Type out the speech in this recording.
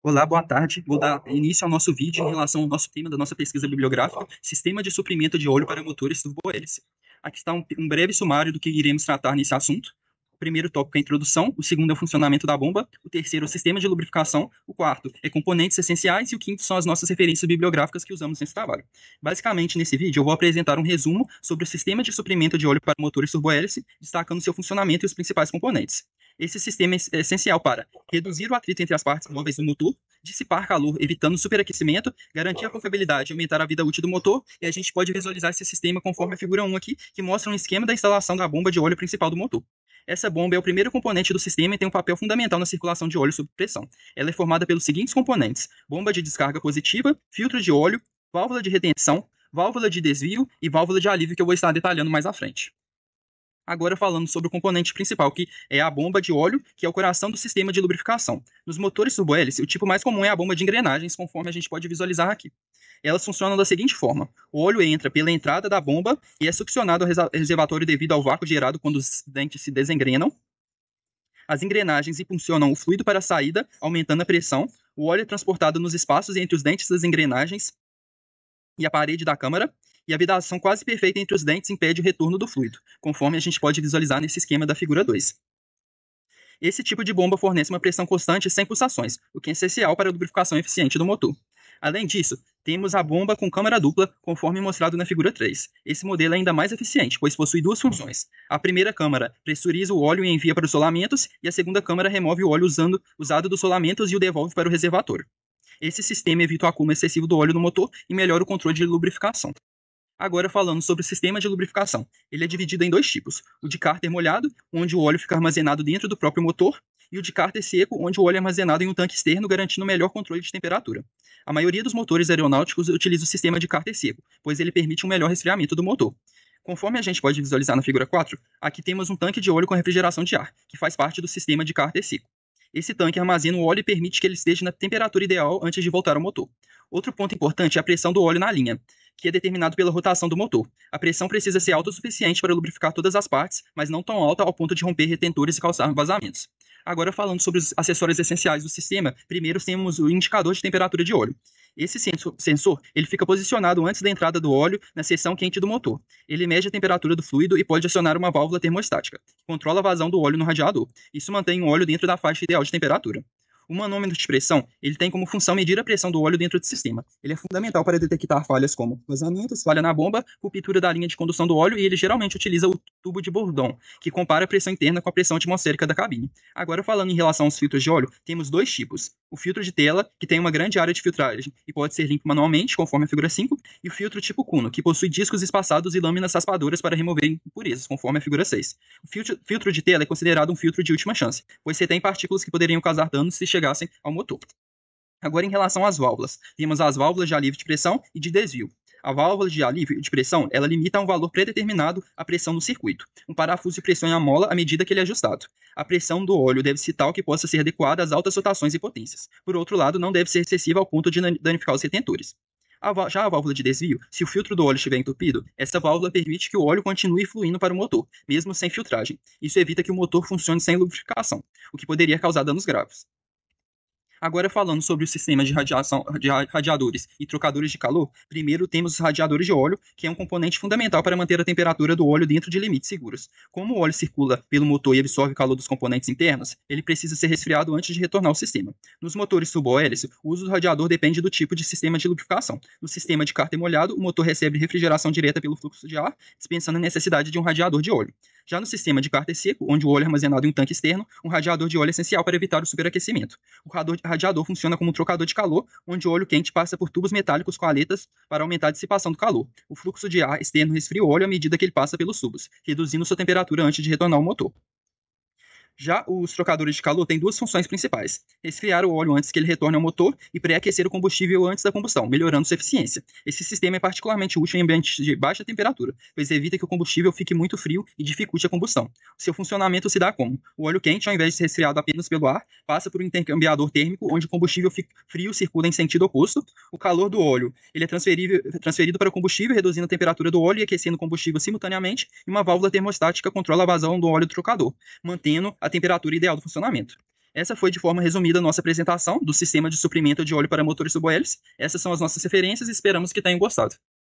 Olá, boa tarde. Vou dar início ao nosso vídeo em relação ao nosso tema da nossa pesquisa bibliográfica, Sistema de Suprimento de Óleo para Motores Turbohélice. Aqui está um breve sumário do que iremos tratar nesse assunto. O primeiro tópico é a introdução, o segundo é o funcionamento da bomba, o terceiro é o sistema de lubrificação, o quarto é componentes essenciais e o quinto são as nossas referências bibliográficas que usamos nesse trabalho. Basicamente, nesse vídeo, eu vou apresentar um resumo sobre o sistema de suprimento de óleo para motores turbohélice, destacando seu funcionamento e os principais componentes. Esse sistema é essencial para reduzir o atrito entre as partes móveis do motor, dissipar calor, evitando superaquecimento, garantir a confiabilidade e aumentar a vida útil do motor, e a gente pode visualizar esse sistema conforme a figura 1 aqui, que mostra um esquema da instalação da bomba de óleo principal do motor. Essa bomba é o primeiro componente do sistema e tem um papel fundamental na circulação de óleo sob pressão. Ela é formada pelos seguintes componentes: bomba de descarga positiva, filtro de óleo, válvula de retenção, válvula de desvio e válvula de alívio, que eu vou estar detalhando mais à frente. Agora falando sobre o componente principal, que é a bomba de óleo, que é o coração do sistema de lubrificação. Nos motores turbohélice, o tipo mais comum é a bomba de engrenagens, conforme a gente pode visualizar aqui. Elas funcionam da seguinte forma: o óleo entra pela entrada da bomba e é succionado ao reservatório devido ao vácuo gerado quando os dentes se desengrenam. As engrenagens impulsionam o fluido para a saída, aumentando a pressão. O óleo é transportado nos espaços entre os dentes das engrenagens e a parede da câmara, e a vedação quase perfeita entre os dentes impede o retorno do fluido, conforme a gente pode visualizar nesse esquema da figura 2. Esse tipo de bomba fornece uma pressão constante sem pulsações, o que é essencial para a lubrificação eficiente do motor. Além disso, temos a bomba com câmara dupla, conforme mostrado na figura 3. Esse modelo é ainda mais eficiente, pois possui duas funções. A primeira câmara pressuriza o óleo e envia para os solamentos, e a segunda câmara remove o óleo usado dos solamentos e o devolve para o reservatório. Esse sistema evita o acúmulo excessivo do óleo no motor e melhora o controle de lubrificação. Agora falando sobre o sistema de lubrificação. Ele é dividido em dois tipos: o de cárter molhado, onde o óleo fica armazenado dentro do próprio motor, e o de cárter seco, onde o óleo é armazenado em um tanque externo, garantindo melhor controle de temperatura. A maioria dos motores aeronáuticos utiliza o sistema de cárter seco, pois ele permite um melhor resfriamento do motor. Conforme a gente pode visualizar na figura 4, aqui temos um tanque de óleo com refrigeração de ar, que faz parte do sistema de cárter seco. Esse tanque armazena o óleo e permite que ele esteja na temperatura ideal antes de voltar ao motor. Outro ponto importante é a pressão do óleo na linha, que é determinado pela rotação do motor. A pressão precisa ser alta o suficiente para lubrificar todas as partes, mas não tão alta ao ponto de romper retentores e causar vazamentos. Agora falando sobre os acessórios essenciais do sistema, primeiro temos o indicador de temperatura de óleo. Esse sensor ele fica posicionado antes da entrada do óleo na seção quente do motor. Ele mede a temperatura do fluido e pode acionar uma válvula termostática, que controla a vazão do óleo no radiador. Isso mantém o óleo dentro da faixa ideal de temperatura. O manômetro de pressão ele tem como função medir a pressão do óleo dentro do sistema. Ele é fundamental para detectar falhas como vazamentos, falha na bomba, ruptura da linha de condução do óleo, e ele geralmente utiliza o tubo de Bourdon, que compara a pressão interna com a pressão atmosférica da cabine. Agora, falando em relação aos filtros de óleo, temos dois tipos: o filtro de tela, que tem uma grande área de filtragem e pode ser limpo manualmente, conforme a figura 5, e o filtro tipo Cuno, que possui discos espaçados e lâminas raspadoras para remover impurezas, conforme a figura 6. O filtro de tela é considerado um filtro de última chance, pois retém partículas que poderiam causar danos se chegassem ao motor. Agora, em relação às válvulas, temos as válvulas de alívio de pressão e de desvio. A válvula de alívio de pressão, ela limita a um valor predeterminado a pressão no circuito. Um parafuso pressiona a mola à medida que ele é ajustado. A pressão do óleo deve ser tal que possa ser adequada às altas rotações e potências. Por outro lado, não deve ser excessiva ao ponto de danificar os retentores. Já a válvula de desvio, se o filtro do óleo estiver entupido, essa válvula permite que o óleo continue fluindo para o motor, mesmo sem filtragem. Isso evita que o motor funcione sem lubrificação, o que poderia causar danos graves. Agora falando sobre o sistema de radiadores e trocadores de calor, primeiro temos os radiadores de óleo, que é um componente fundamental para manter a temperatura do óleo dentro de limites seguros. Como o óleo circula pelo motor e absorve o calor dos componentes internos, ele precisa ser resfriado antes de retornar ao sistema. Nos motores turbohélice, o uso do radiador depende do tipo de sistema de lubrificação. No sistema de cárter molhado, o motor recebe refrigeração direta pelo fluxo de ar, dispensando a necessidade de um radiador de óleo. Já no sistema de cárter seco, onde o óleo é armazenado em um tanque externo, um radiador de óleo é essencial para evitar o superaquecimento. O radiador funciona como um trocador de calor, onde o óleo quente passa por tubos metálicos com aletas para aumentar a dissipação do calor. O fluxo de ar externo resfria o óleo à medida que ele passa pelos tubos, reduzindo sua temperatura antes de retornar ao motor. Já os trocadores de calor têm duas funções principais: resfriar o óleo antes que ele retorne ao motor e pré-aquecer o combustível antes da combustão, melhorando sua eficiência. Esse sistema é particularmente útil em ambientes de baixa temperatura, pois evita que o combustível fique muito frio e dificulte a combustão. O seu funcionamento se dá como: o óleo quente, ao invés de ser resfriado apenas pelo ar, passa por um intercambiador térmico, onde o combustível frio circula em sentido oposto. O calor do óleo ele é transferido para o combustível, reduzindo a temperatura do óleo e aquecendo o combustível simultaneamente, e uma válvula termostática controla a vazão do óleo do trocador, mantendo a temperatura ideal do funcionamento. Essa foi, de forma resumida, a nossa apresentação do sistema de suprimento de óleo para motores turbohélice. Essas são as nossas referências e esperamos que tenham gostado.